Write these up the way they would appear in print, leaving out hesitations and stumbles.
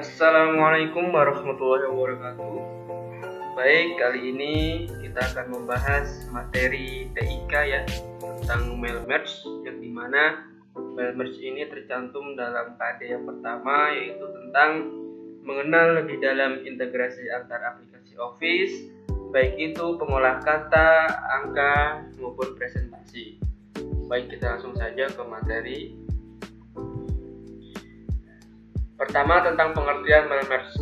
Assalamualaikum warahmatullahi wabarakatuh. Baik, kali ini kita akan membahas materi TIK ya, tentang mail merge, yang dimana mail merge ini tercantum dalam KD yang pertama, yaitu tentang mengenal lebih dalam integrasi antar aplikasi Office, baik itu pengolah kata, angka, maupun presentasi. Baik, kita langsung saja ke materi. Pertama, tentang pengertian mail merge.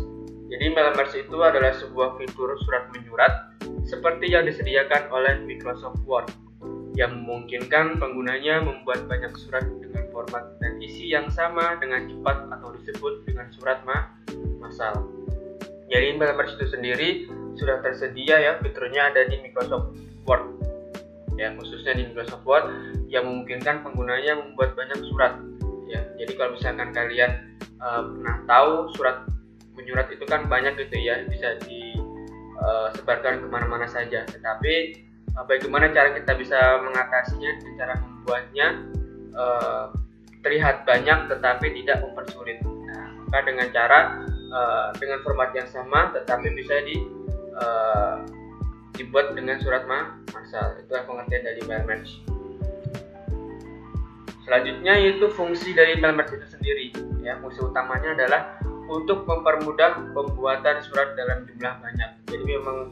Jadi mail merge itu adalah sebuah fitur surat menyurat seperti yang disediakan oleh Microsoft Word yang memungkinkan penggunanya membuat banyak surat dengan format dan isi yang sama dengan cepat atau disebut dengan surat massal. Jadi mail merge itu sendiri sudah tersedia ya, fiturnya ada di Microsoft Word ya, khususnya di Microsoft Word yang memungkinkan penggunanya membuat banyak surat ya. Jadi kalau misalkan kalian pernah tahu surat menyurat itu kan banyak gitu ya, bisa disebarkan kemana-mana saja. Tetapi bagaimana cara kita bisa mengatasinya, cara membuatnya terlihat banyak tetapi tidak mempersulit. Nah, maka dengan cara dengan format yang sama tetapi bisa dibuat dengan surat massal. Itulah pengertian dari mail merge. Selanjutnya yaitu fungsi dari mail merge itu sendiri ya. Fungsi utamanya adalah untuk mempermudah pembuatan surat dalam jumlah banyak. Jadi memang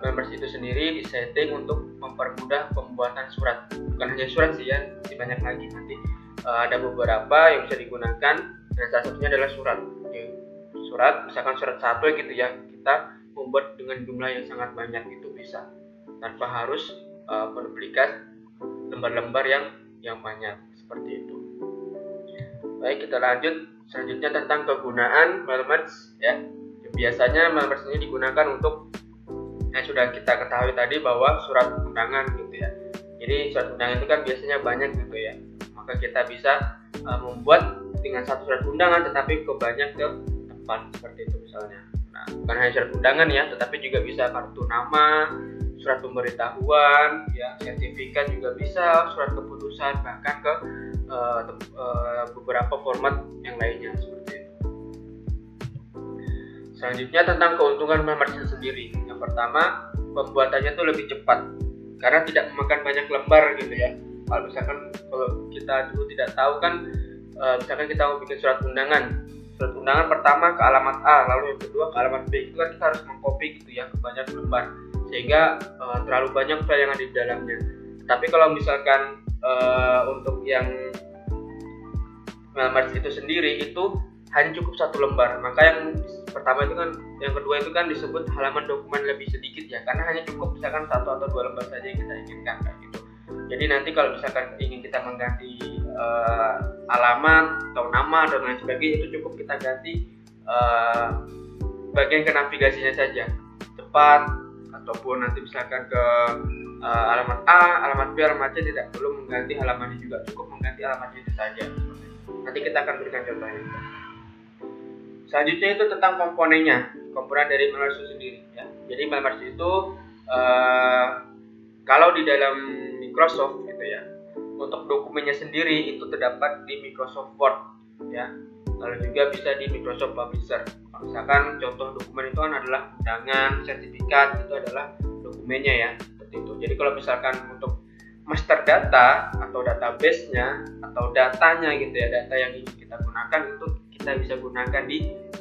mail merge itu sendiri disetting untuk mempermudah pembuatan surat. Bukan hanya surat sih ya, masih banyak lagi nanti. Ada beberapa yang bisa digunakan dan salah satunya adalah surat. Surat, misalkan surat 1 gitu ya, kita membuat dengan jumlah yang sangat banyak itu bisa tanpa harus menduplikat lembar-lembar yang banyak seperti itu. Baik, kita lanjut. Selanjutnya tentang kegunaan mail merge ya. Biasanya mail merge ini digunakan untuk sudah kita ketahui tadi bahwa surat undangan gitu ya. Jadi surat undangan itu kan biasanya banyak gitu ya. Maka kita bisa membuat dengan satu surat undangan tetapi ke banyak ke tempat seperti itu misalnya. Nah, bukan hanya surat undangan ya, tetapi juga bisa kartu nama, surat pemberitahuan, ya, sertifikat juga bisa, surat keputusan, bahkan ke beberapa format yang lainnya seperti itu. Selanjutnya tentang keuntungan mail merge sendiri. Yang pertama, pembuatannya itu lebih cepat karena tidak memakan banyak lembar gitu ya. Kalau misalkan kita dulu tidak tahu kan, misalkan kita mau bikin surat undangan pertama ke alamat A, lalu yang kedua ke alamat B, itu kan kita harus mengcopy gitu ya ke banyak lembar, sehingga terlalu banyak file yang ada di dalamnya. Tapi kalau misalkan untuk yang mail merge itu sendiri itu hanya cukup satu lembar, maka yang pertama itu kan, yang kedua itu kan disebut halaman dokumen lebih sedikit ya, karena hanya cukup misalkan 1 atau 2 lembar saja yang kita inginkan kayak gitu. Jadi nanti kalau misalkan ingin kita mengganti alamat atau nama dan lain sebagainya, itu cukup kita ganti bagian ke navigasinya saja, cepat, ataupun nanti misalkan ke alamat A, alamat B, alamat C, tidak perlu mengganti halamannya juga, cukup mengganti alamatnya itu saja. Nanti kita akan berikan contohnya. Selanjutnya itu tentang komponen dari mail merge sendiri ya. Jadi mail merge itu kalau di dalam Microsoft gitu ya, untuk dokumennya sendiri itu terdapat di Microsoft Word ya. Lalu juga bisa di Microsoft Publisher. Misalkan contoh dokumen itu kan adalah undangan, sertifikat, itu adalah dokumennya ya, seperti itu. Jadi kalau misalkan untuk master data atau database-nya atau datanya gitu ya, data yang ingin kita gunakan itu kita bisa gunakan di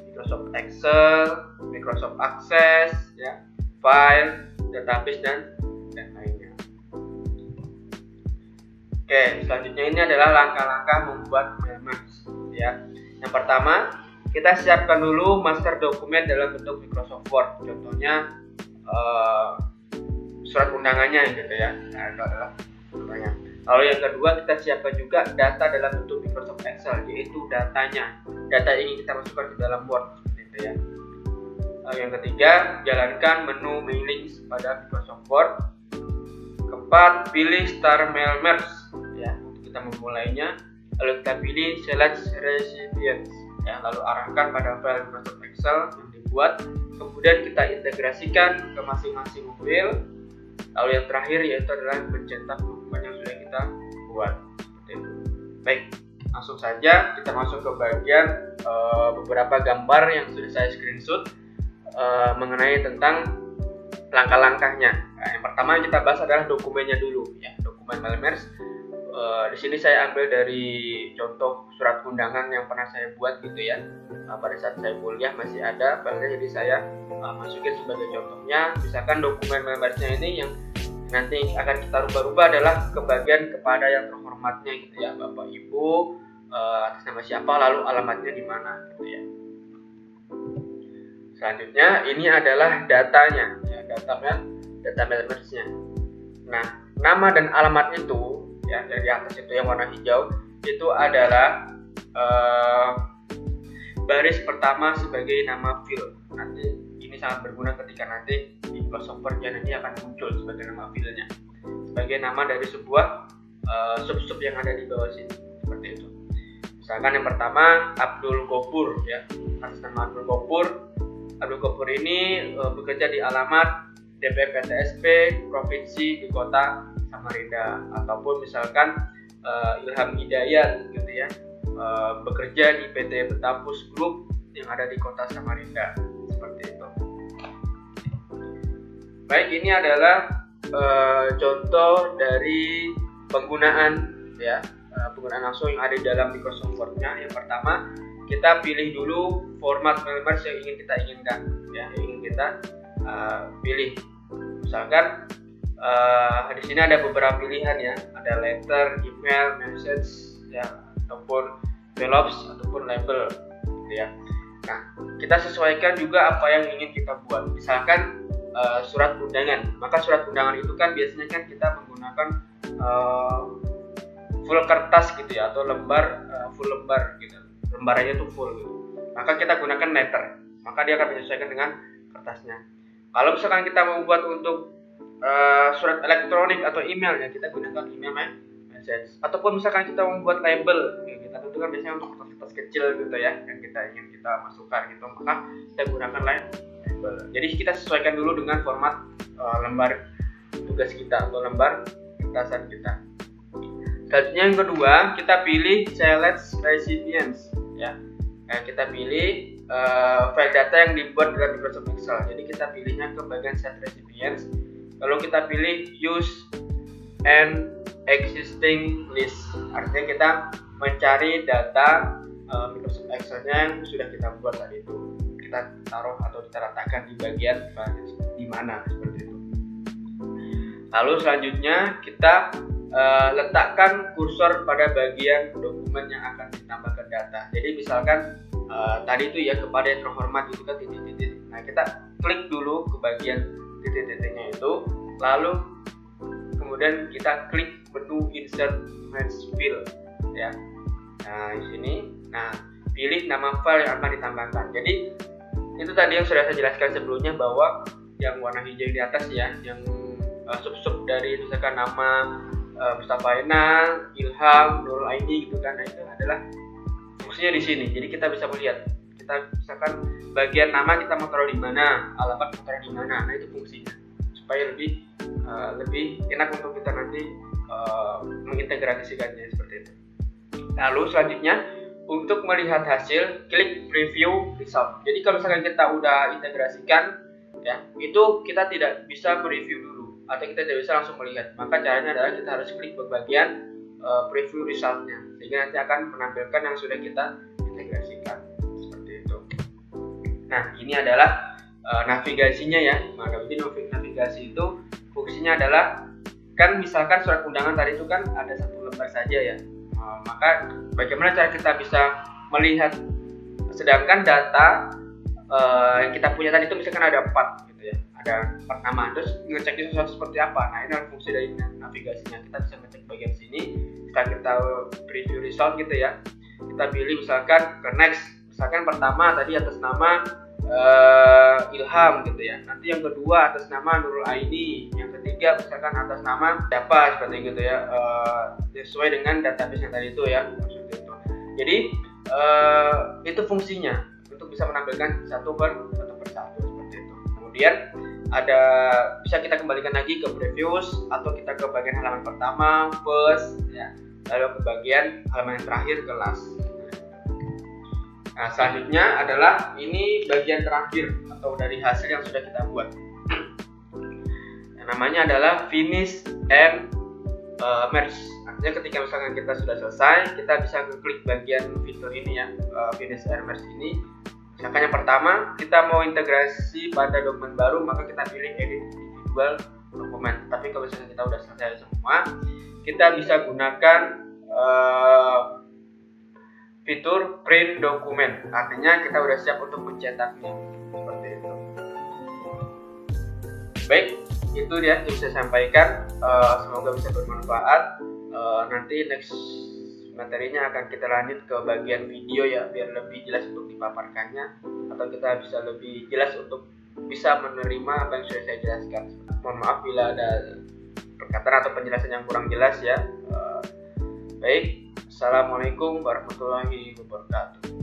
Microsoft Excel, Microsoft Access ya, file, database dan lainnya. Oke, selanjutnya ini adalah langkah-langkah membuat mail merge ya. Yang pertama, kita siapkan dulu master dokumen dalam bentuk Microsoft Word. Contohnya surat undangannya gitu ya. Nah, itu adalah contohnya. Lalu yang kedua, kita siapkan juga data dalam bentuk Microsoft Excel, yaitu datanya. Data ini kita masukkan ke dalam Word seperti itu ya. Lalu yang ketiga, jalankan menu mailing pada Microsoft Word. Keempat, pilih Start Mail Merge ya, untuk kita memulainya. Lalu kita pilih Select Recipients ya, lalu arahkan pada file Microsoft Excel yang dibuat, kemudian kita integrasikan ke masing-masing mobil. Lalu yang terakhir yaitu adalah mencetak dokumen yang sudah kita buat. Baik, langsung saja kita masuk ke bagian beberapa gambar yang sudah saya screenshot mengenai tentang langkah-langkahnya. Nah, yang pertama yang kita bahas adalah dokumennya dulu ya, dokumen Mailmerge. Di sini saya ambil dari contoh surat undangan yang pernah saya buat gitu ya. Pada saat saya kuliah masih ada filenya, jadi saya masukin sebagai contohnya. Misalkan dokumen Mailmerge-nya ini yang nanti akan kita rubah-rubah adalah ke bagian kepada yang terhormatnya gitu ya, Bapak Ibu, atas nama siapa, lalu alamatnya di mana gitu ya. Selanjutnya ini adalah datanya ya, data Mailmerge-nya. Nah, nama dan alamat itu ya, yang di atas itu yang warna hijau itu adalah baris pertama sebagai nama file. Nanti ini sangat berguna ketika nanti di Microsoft Word ini akan muncul sebagai nama filenya, sebagai nama dari sebuah sub-sub yang ada di bawah sini seperti itu. Misalkan yang pertama Abdul Gopur ya, atas nama Abdul Gopur. Abdul Gopur ini bekerja di alamat DPR PTSP Provinsi di Kota Samarinda, ataupun misalkan Ilham Hidayat gitu ya, bekerja di PT Betapus Group yang ada di Kota Samarinda, seperti itu. Baik, ini adalah contoh dari penggunaan ya, penggunaan langsung yang ada di dalam Microsoft Word-nya. Yang pertama, kita pilih dulu format Mailmerge yang ingin kita inginkan ya, yang ingin kita pilih. Misalkan di sini ada beberapa pilihan ya, ada letter, email, message ya, ataupun envelopes ataupun label gitu ya. Nah, kita sesuaikan juga apa yang ingin kita buat. Misalkan surat undangan, maka surat undangan itu kan biasanya kan kita menggunakan full kertas gitu ya, atau lembar full lembar gitu, lembarannya tuh full gitu. Maka kita gunakan letter, maka dia akan menyesuaikan dengan kertasnya. Kalau misalkan kita membuat untuk surat elektronik atau email ya, kita gunakan email message. Ataupun misalkan kita membuat label ya, kita tentukan biasanya untuk kertas kecil gitu ya, yang kita ingin kita masukkan gitu, maka kita gunakan label. Jadi kita sesuaikan dulu dengan format lembar tugas kita atau lembar kertasan kita. Selanjutnya yang kedua, kita pilih select recipients ya. Nah, kita pilih file data yang dibuat dalam Microsoft Excel. Jadi kita pilihnya ke bagian set recipients. Lalu kita pilih use an existing list. Artinya kita mencari data Microsoft Excel-nya yang sudah kita buat tadi itu. Kita taruh atau kita letakkan di bagian di mana seperti itu. Lalu selanjutnya kita letakkan kursor pada bagian dokumen yang akan ditambahkan data. Jadi misalkan tadi itu ya, kepada yang terhormat itu kan titik-titik. Nah, kita klik dulu ke bagian titik-titiknya itu, lalu kemudian kita klik menu insert match field ya. Nah, di sini, nah pilih nama file yang akan ditambahkan. Jadi itu tadi yang sudah saya jelaskan sebelumnya, bahwa yang warna hijau di atas ya, yang sub-sub dari misalkan nama Mustafa Enal, Ilham, Nurul Aini gitu kan, nah itu adalah fungsinya di sini. Jadi kita bisa melihat, kita misalkan bagian nama kita mau taruh di mana, alamat mau taruh di mana, nah itu fungsinya supaya lebih enak untuk kita nanti mengintegrasikannya seperti itu. Lalu selanjutnya untuk melihat hasil, klik preview result. Jadi kalau misalkan kita udah integrasikan ya, itu kita tidak bisa mereview dulu atau kita tidak bisa langsung melihat. Maka caranya adalah kita harus klik bagian preview resultnya, sehingga nanti akan menampilkan yang sudah kita integrasikan seperti itu. Nah, ini adalah navigasinya ya. Maka navigasi itu fungsinya adalah, kan misalkan surat undangan tadi itu kan ada satu lembar saja ya. Maka bagaimana cara kita bisa melihat, sedangkan data yang kita punya tadi itu misalkan ada 4 gitu ya, ada 4 nama, terus ngecek itu seperti apa. Nah, ini adalah fungsi dari navigasinya. Kita bisa ngecek bagian sini. Setelah kita preview result gitu ya, kita pilih misalkan ke next. Misalkan pertama tadi atas nama Ilham gitu ya, nanti yang kedua atas nama Nurul Aini, yang ketiga misalkan atas nama siapa seperti gitu ya, sesuai dengan database yang tadi itu ya, seperti itu. Jadi itu fungsinya untuk bisa menampilkan satu per satu seperti itu. Kemudian ada, bisa kita kembalikan lagi ke previous atau kita ke bagian halaman pertama, first ya, lalu ke bagian halaman yang terakhir, kelas. Nah, selanjutnya adalah ini bagian terakhir atau dari hasil yang sudah kita buat. Yang namanya adalah finish and merge. Artinya ketika misalkan kita sudah selesai, kita bisa ngeklik bagian fitur ini ya, finish and merge ini. Misalkan yang pertama, kita mau integrasi pada dokumen baru, maka kita pilih edit individual dokumen. Tapi kalau misalnya kita udah selesai semua, kita bisa gunakan fitur print dokumen. Artinya kita udah siap untuk mencetaknya. Seperti itu. Baik, itu dia yang bisa saya sampaikan. Semoga bisa bermanfaat. Nanti next materinya akan kita lanjut ke bagian video ya, biar lebih jelas untuk dipaparkannya, atau kita bisa lebih jelas untuk bisa menerima apa yang sudah saya jelaskan. Mohon maaf bila ada perkataan atau penjelasan yang kurang jelas ya. Baik, assalamualaikum warahmatullahi wabarakatuh.